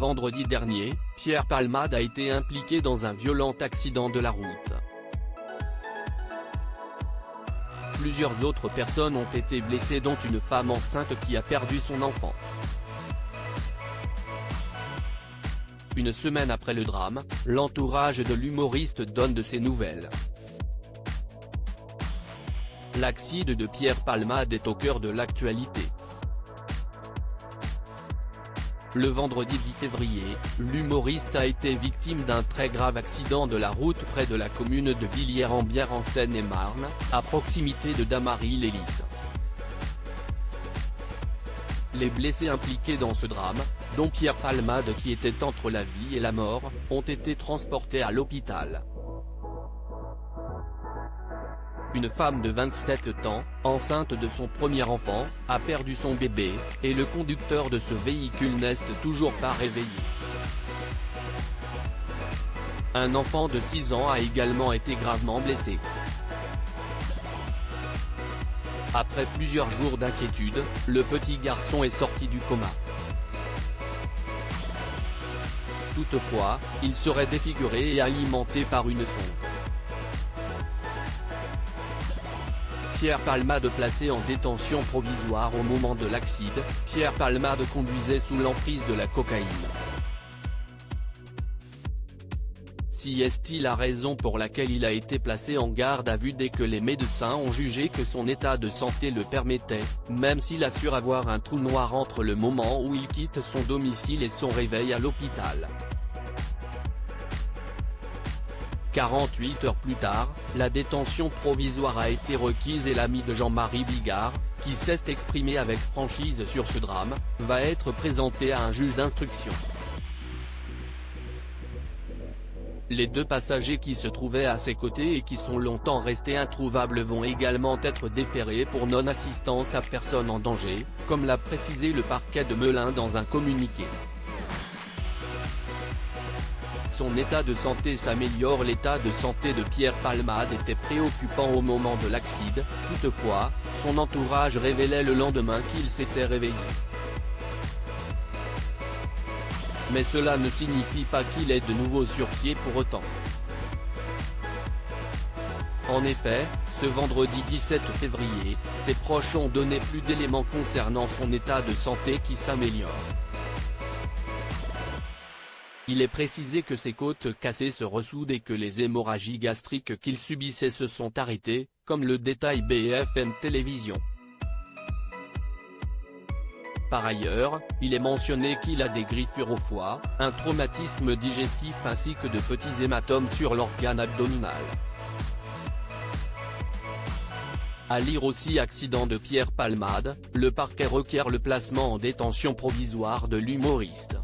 vendredi dernier, Pierre Palmade a été impliqué dans un violent accident de la route. Plusieurs autres personnes ont été blessées dont une femme enceinte qui a perdu son enfant. Une semaine après le drame, l'entourage de l'humoriste donne de ses nouvelles. L'accident de Pierre Palmade est au cœur de l'actualité. Le vendredi 10 février, l'humoriste a été victime d'un très grave accident de la route près de la commune de Villiers-en-Bière en Seine-et-Marne, à proximité de Damary-les-Lys. Les blessés impliqués dans ce drame, dont Pierre Palmade qui était entre la vie et la mort, ont été transportés à l'hôpital. Une femme de 27 ans, enceinte de son premier enfant, a perdu son bébé, et le conducteur de ce véhicule n'est toujours pas réveillé. Un enfant de 6 ans a également été gravement blessé. Après plusieurs jours d'inquiétude, le petit garçon est sorti du coma. Toutefois, il serait défiguré et alimenté par une sonde. Pierre Palmade placé en détention provisoire au moment de l'accident, Pierre Palmade conduisait sous l'emprise de la cocaïne. Si est-il la raison pour laquelle il a été placé en garde à vue dès que les médecins ont jugé que son état de santé le permettait, même s'il assure avoir un trou noir entre le moment où il quitte son domicile et son réveil à l'hôpital. 48 heures plus tard, la détention provisoire a été requise et l'ami de Jean-Marie Bigard, qui s'est exprimé avec franchise sur ce drame, va être présenté à un juge d'instruction. Les deux passagers qui se trouvaient à ses côtés et qui sont longtemps restés introuvables vont également être déférés pour non-assistance à personne en danger, comme l'a précisé le parquet de Melun dans un communiqué. Son état de santé s'améliore. L'état de santé de Pierre Palmade était préoccupant au moment de l'accident, toutefois, son entourage révélait le lendemain qu'il s'était réveillé. Mais cela ne signifie pas qu'il est de nouveau sur pied pour autant. En effet, ce vendredi 17 février, ses proches ont donné plus d'éléments concernant son état de santé qui s'améliore. Il est précisé que ses côtes cassées se ressoudent et que les hémorragies gastriques qu'il subissait se sont arrêtées, comme le détaille BFM Télévision. Par ailleurs, il est mentionné qu'il a des griffures au foie, un traumatisme digestif ainsi que de petits hématomes sur l'organe abdominal. À lire aussi accident de Pierre Palmade, le parquet requiert le placement en détention provisoire de l'humoriste.